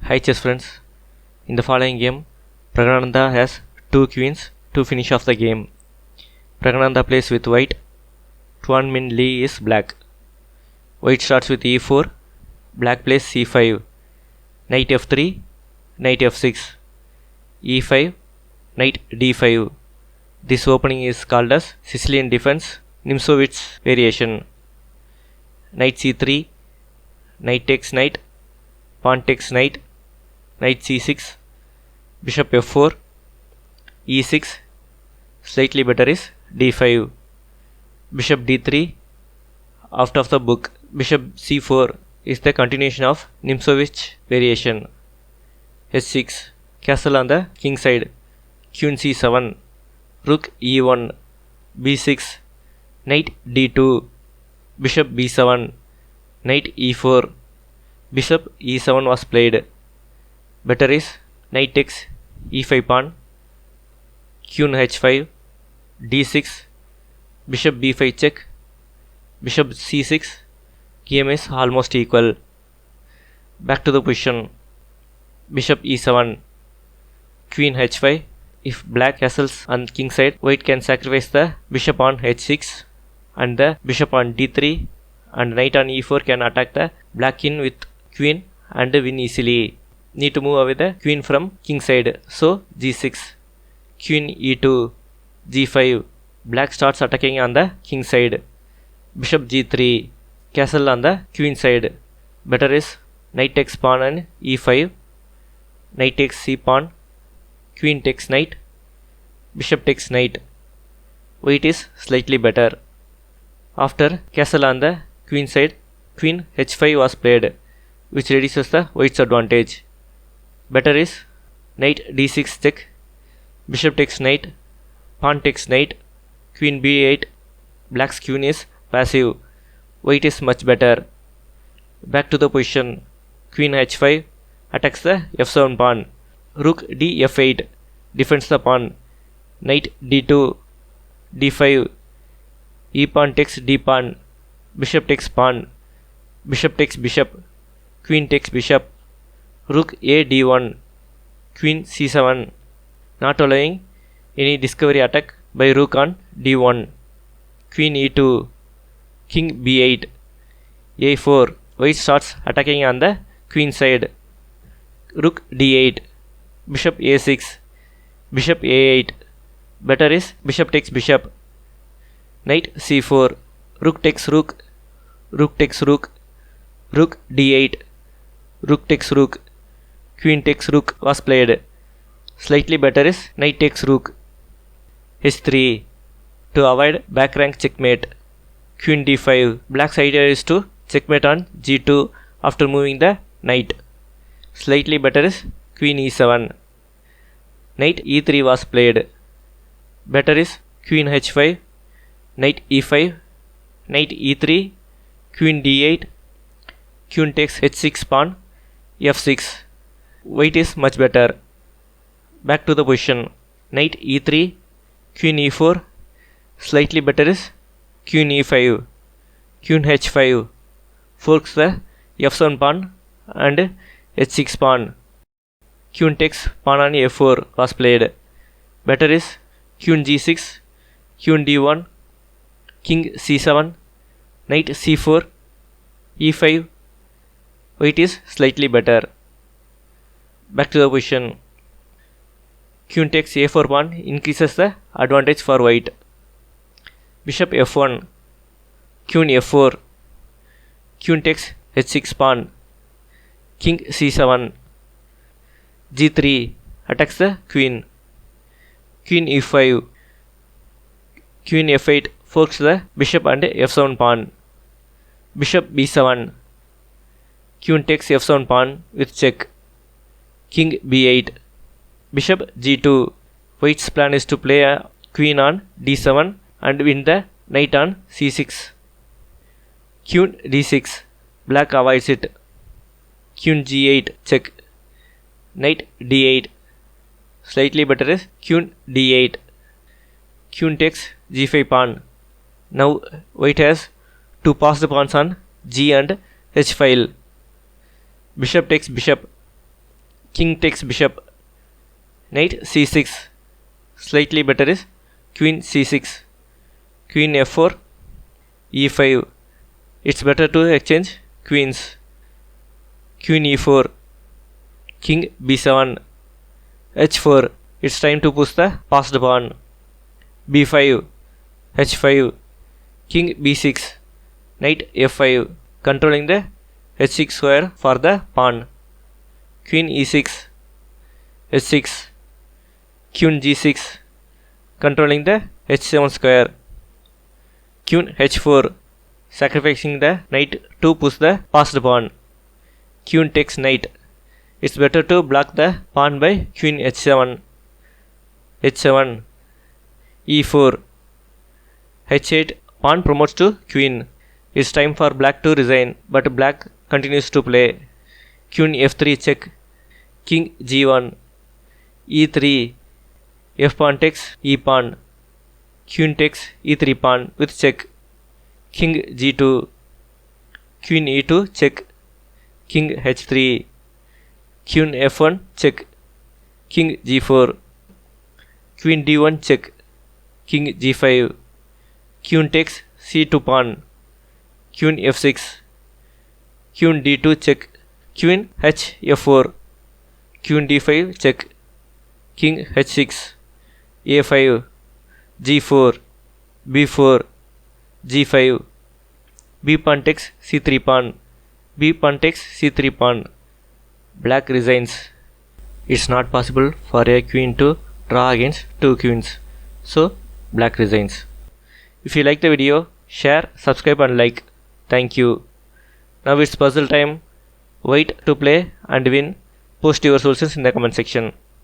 Hi chess friends, in the following game, Praggnanandhaa has 2 queens to finish off the game. Praggnanandhaa plays with white, Tuan Minh Lee is black. White starts with e4, black plays c5, knight f3, knight f6, e5, knight d5. This opening is called as Sicilian defense, Nimzowitsch variation. Knight c3, knight takes knight, pawn takes knight, knight c6, bishop f4, e6, slightly better is d5, bishop d3, out of the book. Bishop c4 is the continuation of Nimzowitsch variation. h6, castle on the king side, queen c7, rook e1, b6, knight d2, bishop b7, knight e4, bishop e7 was played. Better is knight takes e5 pawn, queen h5, d6, bishop b5 check, bishop c6. Game is almost equal. Back to the position. Bishop e7, queen h5. If black castles on king side, white can sacrifice the bishop on h6 and the bishop on d3, and knight on e4 can attack the black king with queen and win easily. Need to move away the queen from king side, so g6, queen e2, g5. Black starts attacking on the king side. Bishop g3, castle on the queen side. Better is knight takes pawn on e5, knight takes c pawn, queen takes knight, bishop takes knight. White is slightly better. After castle on the queen side, queen h5 was played, which reduces the white's advantage. Better is knight d6 check, bishop takes knight, pawn takes knight, queen b8. Black's queen is passive. White is much better. Back to the position. Queen h5 attacks the f7 pawn. Rook d f8 defends the pawn. Knight d2, d5, e pawn takes d pawn, bishop takes pawn, bishop takes bishop, queen takes bishop, rook a d1, queen c7, not allowing any discovery attack by rook on d1, queen e2, king b8, a4. White starts attacking on the queen side. Rook d8, bishop a6, bishop a8. Better is bishop takes bishop, knight c4, rook takes rook, rook takes rook, rook d8, rook takes rook, queen takes rook was played. Slightly better is knight takes rook. h3, to avoid back rank checkmate. Queen d5. Black's idea is to checkmate on g2 after moving the knight. Slightly better is queen e7. Knight e3 was played. Better is queen h5, knight e5, knight e3, queen d8, queen takes h6 pawn, f6. White is much better. Back to the position. Knight e3, queen e4. Slightly better is queen e5, queen h5, forks the f7 pawn and h6 pawn. Queen takes pawn on a4 was played. Better is queen g6, queen d1, king c7, knight c4, e5. White is slightly better. Back to the position. Queen takes a4 pawn increases the advantage for white. Bishop f1, queen f4, queen takes h6 pawn, king c7, g3 attacks the queen, queen e5, queen f8 forks the bishop and f7 pawn, bishop b7, queen takes f7 pawn with check, king b8, bishop g2. White's plan is to play a queen on d7 and win the knight on c6. Queen d6. Black avoids it. Queen g8 check. Knight d8. Slightly better is queen d8. Queen takes g5 pawn. Now white has to pass the pawns on g and h file. Bishop takes bishop. king takes bishop, knight c6. Slightly better is queen c6, queen f4, e5. It's better to exchange queens. Queen e4, king b7, h4. It's time to push the passed pawn. b5, h5, king b6, knight f5, controlling the h6 square for the pawn. Queen e6, h6, queen g6, controlling the h7 square. Queen h4, sacrificing the knight to push the passed pawn. Queen takes knight. It's better to block the pawn by queen h7, h7, e4, h8. Pawn promotes to queen. It's time for black to resign, but black continues to play. Queen f3 check, king g1, e3, f pawn takes e pawn, queen takes e3 pawn with check, king g2, queen e2 check, king h3, queen f1 check, king g4, queen d1 check, king g5, queen takes c2 pawn, queen f6, queen d2 check, queen h f4, queen d5 check, king h6, a5, g4, b4, g5, b pawn takes c3 pawn, b pawn takes c3 pawn. Black resigns. It's not possible for a queen to draw against two queens, so black resigns. If you like the video, share, subscribe and like. Thank you. Now it's puzzle time. Wait to play and win. Post your solutions in the comment section.